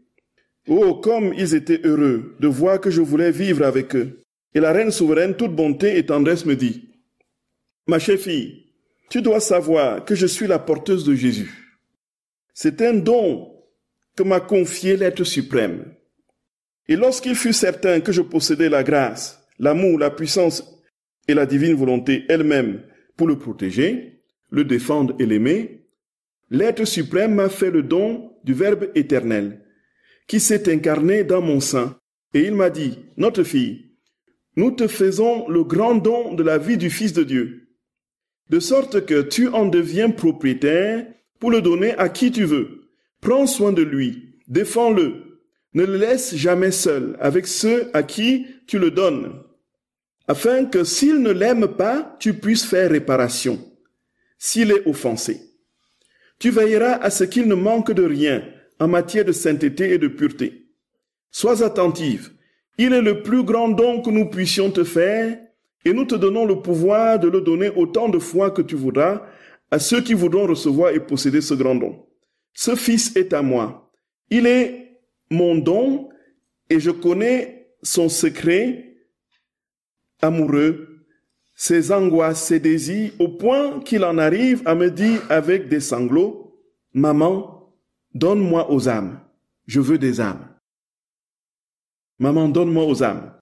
Oh, comme ils étaient heureux de voir que je voulais vivre avec eux. Et la reine souveraine, toute bonté et tendresse, me dit, « Ma chère fille, tu dois savoir que je suis la porteuse de Jésus. C'est un don que m'a confié l'être suprême. Et lorsqu'il fut certain que je possédais la grâce, l'amour, la puissance et la divine volonté elle-même pour le protéger, le défendre et l'aimer, l'être suprême m'a fait le don du Verbe éternel, qui s'est incarné dans mon sein. Et il m'a dit, « Notre fille, nous te faisons le grand don de la vie du Fils de Dieu, de sorte que tu en deviens propriétaire pour le donner à qui tu veux. Prends soin de lui, défends-le, ne le laisse jamais seul avec ceux à qui tu le donnes, afin que s'il ne l'aime pas, tu puisses faire réparation, s'il est offensé. Tu veilleras à ce qu'il ne manque de rien en matière de sainteté et de pureté. Sois attentive, il est le plus grand don que nous puissions te faire, et nous te donnons le pouvoir de le donner autant de fois que tu voudras à ceux qui voudront recevoir et posséder ce grand don. Ce Fils est à moi. Il est mon don et je connais son secret amoureux, ses angoisses, ses désirs, au point qu'il en arrive à me dire avec des sanglots, « Maman, donne-moi aux âmes. Je veux des âmes. Maman, donne-moi aux âmes. »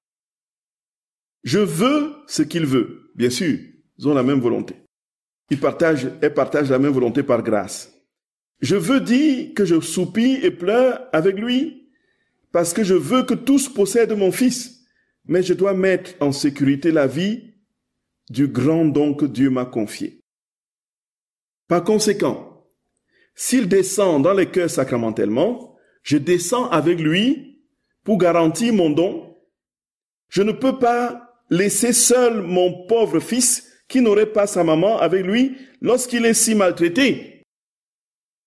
Je veux ce qu'il veut. Bien sûr, ils ont la même volonté. Elle partage la même volonté par grâce. Je veux dire que je soupire et pleure avec lui parce que je veux que tous possèdent mon Fils. Mais je dois mettre en sécurité la vie du grand don que Dieu m'a confié. Par conséquent, s'il descend dans les cœurs sacramentellement, je descends avec lui pour garantir mon don. Je ne peux pas laisser seul mon pauvre fils qui n'aurait pas sa maman avec lui lorsqu'il est si maltraité.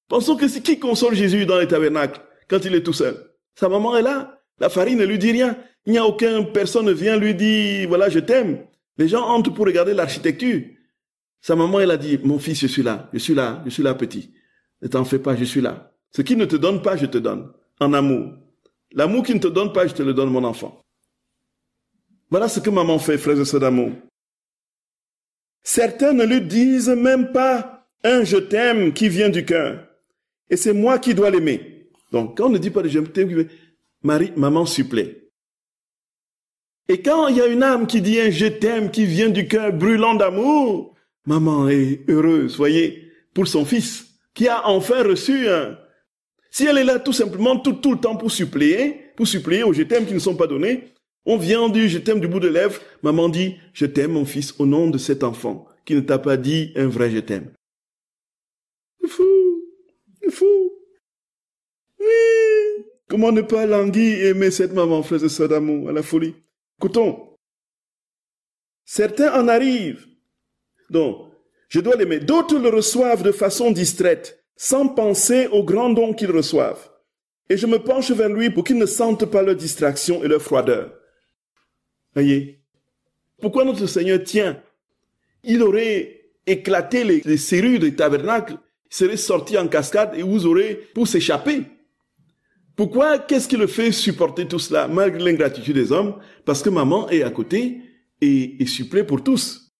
Pensons que c'est qui console Jésus dans les tabernacles quand il est tout seul? Sa maman est là, la farine ne lui dit rien. Il n'y a aucune personne ne vient lui dire, voilà, je t'aime. Les gens entrent pour regarder l'architecture. Sa maman, elle a dit, mon fils, je suis là, petit. Ne t'en fais pas, je suis là. Ce qui ne te donne pas, je te donne, en amour. L'amour qui ne te donne pas, je te le donne, mon enfant. Voilà ce que maman fait, frères et sœurs d'amour. Certains ne lui disent même pas un « je t'aime » qui vient du cœur. Et c'est moi qui dois l'aimer. Donc, quand on ne dit pas de « je t'aime », maman supplée. Et quand il y a une âme qui dit un « je t'aime » qui vient du cœur brûlant d'amour, maman est heureuse, voyez, pour son fils, qui a enfin reçu un... Si elle est là tout simplement tout le temps pour suppléer aux « je t'aime » qui ne sont pas donnés, on vient dire « je t'aime » du bout de lèvres, maman dit « je t'aime mon fils au nom de cet enfant qui ne t'a pas dit un vrai « je t'aime ». C'est fou, c'est fou. Oui. Comment ne pas languir et aimer cette maman, frères et sœurs d'amour, à la folie. Écoutons, certains en arrivent, donc je dois l'aimer. D'autres le reçoivent de façon distraite, sans penser aux grands dons qu'ils reçoivent. Et je me penche vers lui pour qu'ils ne sentent pas leur distraction et leur froideur. Voyez, pourquoi notre Seigneur tient? Il aurait éclaté les serrures du tabernacle, il serait sorti en cascade et vous aurez pour s'échapper. Pourquoi? Qu'est-ce qui le fait supporter tout cela, malgré l'ingratitude des hommes? Parce que maman est à côté et supplée pour tous.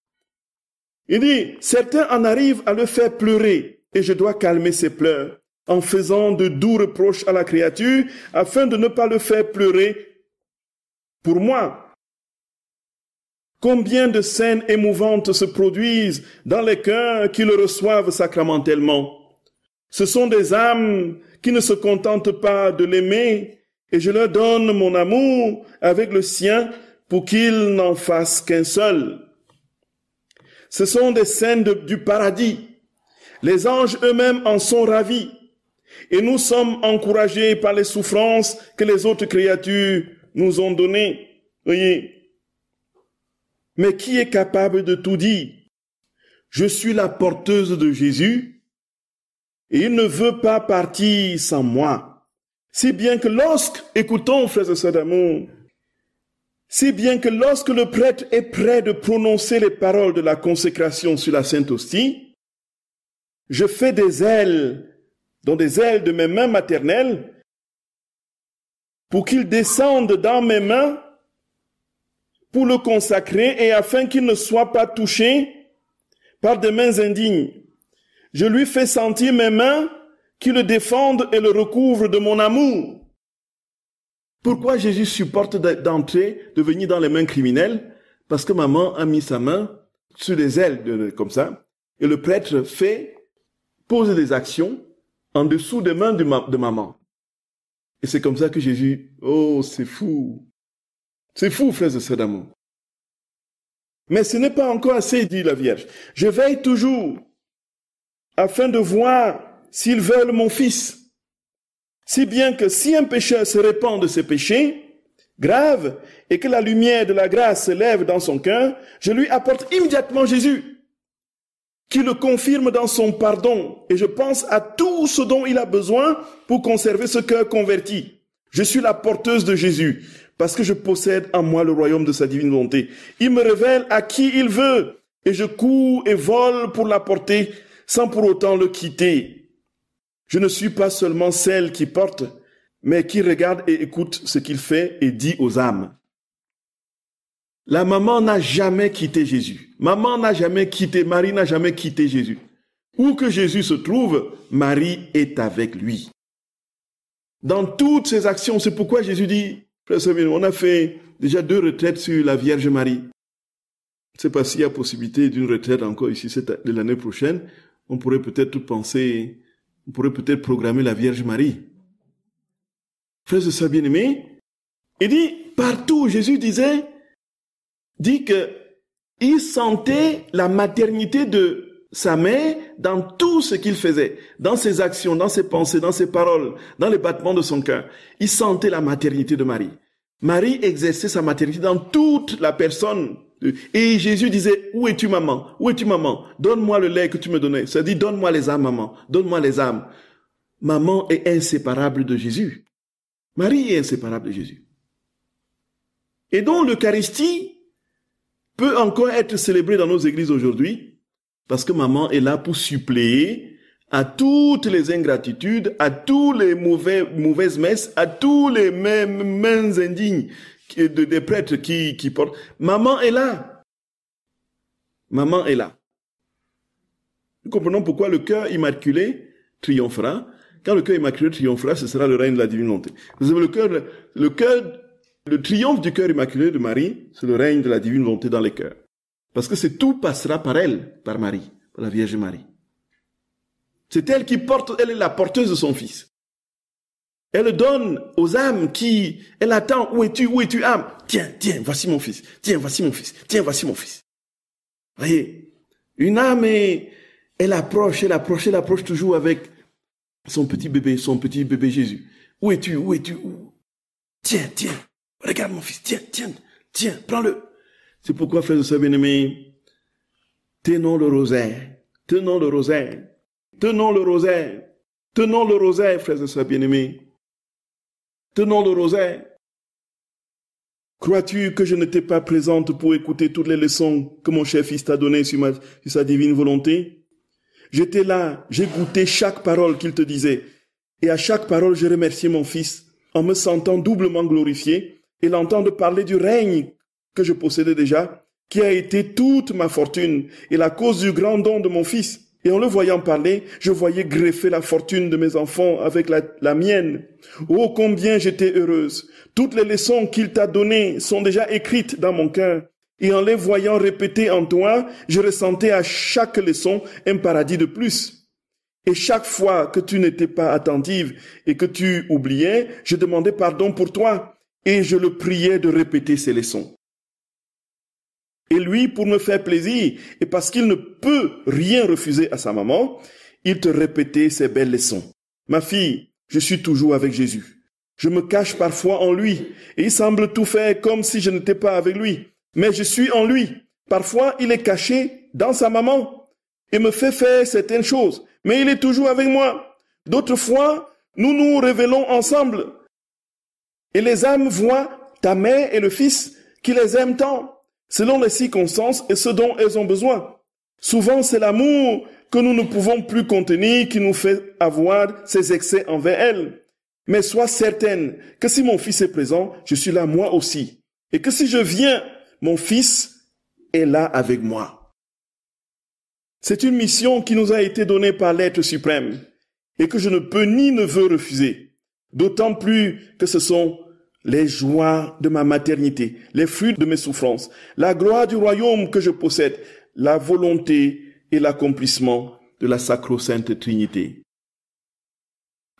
Il dit, certains en arrivent à le faire pleurer et je dois calmer ses pleurs en faisant de doux reproches à la créature afin de ne pas le faire pleurer pour moi. Combien de scènes émouvantes se produisent dans les cœurs qui le reçoivent sacramentellement. Ce sont des âmes qui ne se contentent pas de l'aimer et je leur donne mon amour avec le sien pour qu'ils n'en fassent qu'un seul. Ce sont des scènes du paradis. Les anges eux-mêmes en sont ravis et nous sommes encouragés par les souffrances que les autres créatures nous ont données. Voyez. Mais qui est capable de tout dire? Je suis la porteuse de Jésus et il ne veut pas partir sans moi. Si bien que écoutons frères et sœurs d'amour, si bien que lorsque le prêtre est prêt de prononcer les paroles de la consécration sur la Sainte Hostie, je fais des ailes, dont des ailes de mes mains maternelles, pour qu'ils descendent dans mes mains pour le consacrer et afin qu'il ne soit pas touché par des mains indignes. Je lui fais sentir mes mains qui le défendent et le recouvrent de mon amour. Pourquoi Jésus supporte d'entrer, de venir dans les mains criminelles? Parce que maman a mis sa main sur les ailes, comme ça, et le prêtre pose des actions en dessous des mains de maman. Et c'est comme ça que Jésus, oh, c'est fou. C'est fou, frères et sœurs d'amour. Mais ce n'est pas encore assez, dit la Vierge. Je veille toujours afin de voir s'ils veulent mon Fils. Si bien que si un pécheur se répand de ses péchés graves et que la lumière de la grâce se lève dans son cœur, je lui apporte immédiatement Jésus, qui le confirme dans son pardon. Et je pense à tout ce dont il a besoin pour conserver ce cœur converti. Je suis la porteuse de Jésus, parce que je possède en moi le royaume de sa divine volonté. Il me révèle à qui il veut, et je cours et vole pour l'apporter, sans pour autant le quitter. Je ne suis pas seulement celle qui porte, mais qui regarde et écoute ce qu'il fait et dit aux âmes. La maman n'a jamais quitté Jésus. Maman n'a jamais quitté, Marie n'a jamais quitté Jésus. Où que Jésus se trouve, Marie est avec lui. Dans toutes ses actions, c'est pourquoi Jésus dit, on a fait déjà 2 retraites sur la Vierge Marie. Je ne sais pas s'il y a possibilité d'une retraite encore ici de l'année prochaine. On pourrait peut-être programmer la Vierge Marie. Frères et sœurs bien-aimés, il dit, partout, Jésus dit que il sentait la maternité de sa mère dans tout ce qu'il faisait, dans ses actions, dans ses pensées, dans ses paroles, dans les battements de son cœur. Il sentait la maternité de Marie. Marie exerçait sa maternité dans toute la personne. Et Jésus disait, où es-tu maman? Où es-tu maman? Donne-moi le lait que tu me donnais. Ça dit, donne-moi les âmes maman. Donne-moi les âmes. Maman est inséparable de Jésus. Marie est inséparable de Jésus. Et donc l'Eucharistie peut encore être célébrée dans nos églises aujourd'hui, parce que maman est là pour suppléer à toutes les ingratitudes, à tous les mauvaises messes, à tous les mains indignes des prêtres qui portent. Maman est là. Maman est là. Nous comprenons pourquoi le cœur immaculé triomphera. Quand le cœur immaculé triomphera, ce sera le règne de la divine volonté. Vous savez, le triomphe du cœur immaculé de Marie, c'est le règne de la divine volonté dans les cœurs. Parce que tout passera par elle, par Marie, par la Vierge Marie. C'est elle qui porte, elle est la porteuse de son Fils. Elle donne aux âmes elle attend, où es-tu âme? Tiens, voici mon Fils. Tiens, voici mon Fils. Tiens, voici mon Fils. Voyez, une âme, elle approche toujours avec son petit bébé Jésus. Où es-tu? Tiens, regarde mon Fils. Tiens, prends-le. C'est pourquoi, frères et sœurs bien-aimés, tenons le rosaire, frères et sœurs bien-aimés. Tenons le rosaire. Crois-tu que je n'étais pas présente pour écouter toutes les leçons que mon cher Fils t'a données sur sa divine volonté? J'étais là, j'ai goûté chaque parole qu'il te disait. Et à chaque parole, je remerciais mon Fils en me sentant doublement glorifié et l'entendre parler du règne que je possédais déjà, qui a été toute ma fortune et la cause du grand don de mon Fils. Et en le voyant parler, je voyais greffer la fortune de mes enfants avec la mienne. Oh, combien j'étais heureuse! Toutes les leçons qu'il t'a données sont déjà écrites dans mon cœur. Et en les voyant répétées en toi, je ressentais à chaque leçon un paradis de plus. Et chaque fois que tu n'étais pas attentive et que tu oubliais, je demandais pardon pour toi et je le priais de répéter ces leçons. Et lui, pour me faire plaisir, et parce qu'il ne peut rien refuser à sa maman, il te répétait ces belles leçons. Ma fille, je suis toujours avec Jésus. Je me cache parfois en lui, et il semble tout faire comme si je n'étais pas avec lui. Mais je suis en lui. Parfois, il est caché dans sa maman, et me fait faire certaines choses. Mais il est toujours avec moi. D'autres fois, nous nous révélons ensemble. Et les âmes voient ta mère et le Fils qui les aiment tant, selon les circonstances et ce dont elles ont besoin. Souvent, c'est l'amour que nous ne pouvons plus contenir qui nous fait avoir ces excès envers elles. Mais sois certaine que si mon Fils est présent, je suis là moi aussi. Et que si je viens, mon Fils est là avec moi. C'est une mission qui nous a été donnée par l'être suprême et que je ne peux ni ne veux refuser. D'autant plus que ce sont les joies de ma maternité, les fruits de mes souffrances, la gloire du royaume que je possède, la volonté et l'accomplissement de la sacro-sainte Trinité.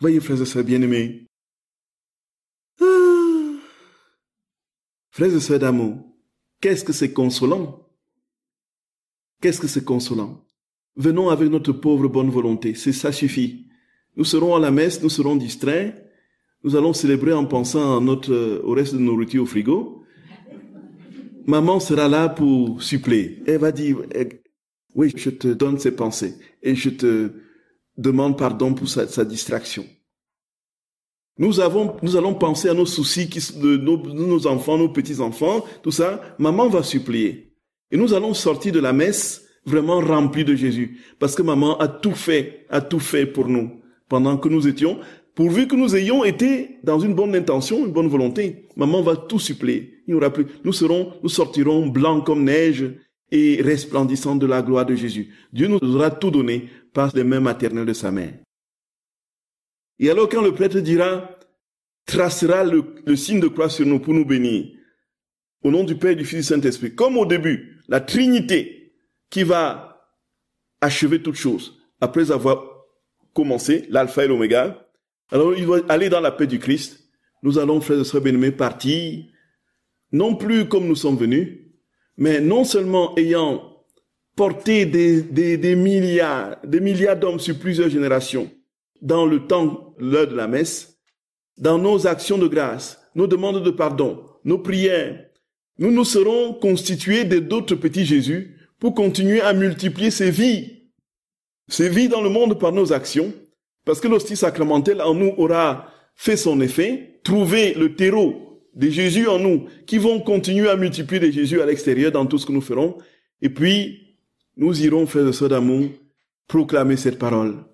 Voyez, frères et sœurs bien-aimés, frères et sœurs d'amour, qu'est-ce que c'est consolant? Qu'est-ce que c'est consolant? Venons avec notre pauvre bonne volonté, ça suffit. Nous serons à la messe, nous serons distraits, nous allons célébrer en pensant au reste de nos nourriture au frigo. Maman sera là pour suppléer. Elle va dire, oui, je te donne ses pensées et je te demande pardon pour sa distraction. Nous allons penser à nos soucis de nos enfants, nos petits-enfants, tout ça. Maman va suppléer. Et nous allons sortir de la messe vraiment remplis de Jésus. Parce que maman a tout fait pour nous pendant que nous étions. Pourvu que nous ayons été dans une bonne intention, une bonne volonté, maman va tout suppléer. Il n'y aura plus. Nous sortirons blancs comme neige et resplendissants de la gloire de Jésus. Dieu nous aura tout donné par les mains maternelles de sa mère. Et alors quand le prêtre tracera le signe de croix sur nous pour nous bénir, au nom du Père, du Fils et du Saint-Esprit, comme au début, la Trinité qui va achever toutes choses, après avoir commencé, l'alpha et l'oméga. Alors, il va aller dans la paix du Christ. Nous allons, frères et sœurs bien-aimés, partir, non plus comme nous sommes venus, mais non seulement ayant porté des milliards d'hommes sur plusieurs générations, dans l'heure de la messe, dans nos actions de grâce, nos demandes de pardon, nos prières, nous nous serons constitués d'autres petits Jésus pour continuer à multiplier ces vies dans le monde par nos actions, parce que l'hostie sacramentelle en nous aura fait son effet, trouver le terreau des Jésus en nous, qui vont continuer à multiplier des Jésus à l'extérieur dans tout ce que nous ferons. Et puis, nous irons, frères et sœurs d'amour, proclamer cette parole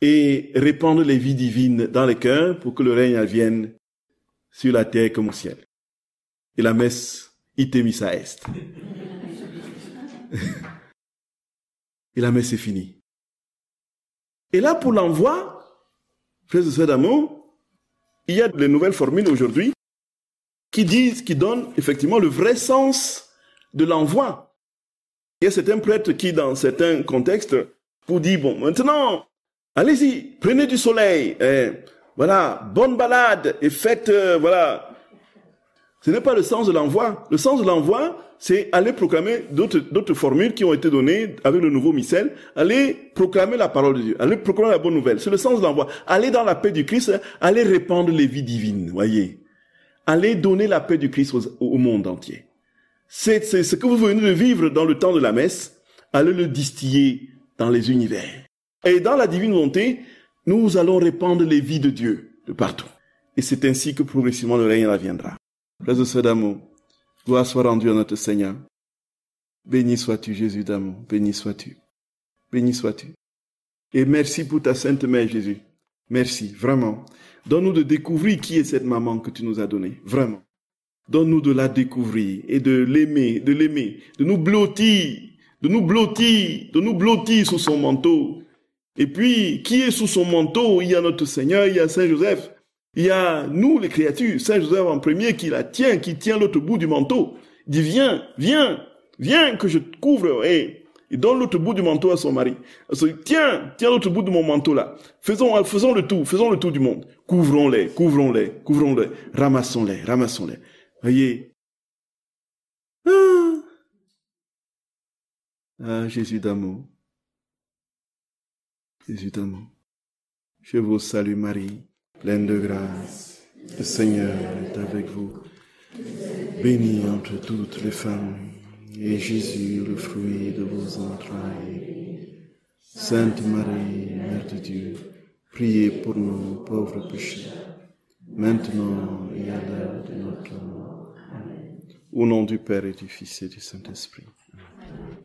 et répandre les vies divines dans les cœurs pour que le règne advienne sur la terre comme au ciel. Et la messe, ite missa est. et la messe est finie. Et là, pour l'envoi, frères et sœurs d'amour, il y a les nouvelles formules aujourd'hui qui donnent effectivement le vrai sens de l'envoi. Il y a certains prêtres qui, dans certains contextes, vous disent, bon, maintenant, allez-y, prenez du soleil, voilà, bonne balade, et faites, voilà. Ce n'est pas le sens de l'envoi. Le sens de l'envoi, c'est aller proclamer d'autres formules qui ont été données avec le nouveau missel, aller proclamer la parole de Dieu, aller proclamer la bonne nouvelle. C'est le sens de l'envoi. Aller dans la paix du Christ, aller répandre les vies divines, voyez. Aller donner la paix du Christ au monde entier. C'est ce que vous venez de vivre dans le temps de la messe, allez le distiller dans les univers. Et dans la divine volonté, nous allons répandre les vies de Dieu de partout. Et c'est ainsi que progressivement le règne viendra. Frères et sœurs d'amour, gloire soit rendue à notre Seigneur. Béni sois-tu, Jésus d'amour, béni sois-tu. Béni sois-tu. Et merci pour ta Sainte Mère, Jésus. Merci, vraiment. Donne-nous de découvrir qui est cette maman que tu nous as donnée, vraiment. Donne-nous de la découvrir et de l'aimer, de nous blottir sous son manteau. Et puis, qui est sous son manteau? Il y a notre Seigneur, il y a Saint Joseph. Il y a nous, les créatures, Saint Joseph en premier qui tient l'autre bout du manteau. Il dit, viens que je te couvre. Et il donne l'autre bout du manteau à son mari. Tiens l'autre bout de mon manteau là. Faisons le tour du monde. Couvrons-les. Ramassons-les. Voyez. Ah, Jésus d'amour. Je vous salue Marie, pleine de grâce. Le Seigneur est avec vous. Bénie entre toutes les femmes, et Jésus, le fruit de vos entrailles. Sainte Marie, Mère de Dieu, priez pour nous pauvres pécheurs, maintenant et à l'heure de notre mort. Amen. Au nom du Père et du Fils et du Saint-Esprit. Amen.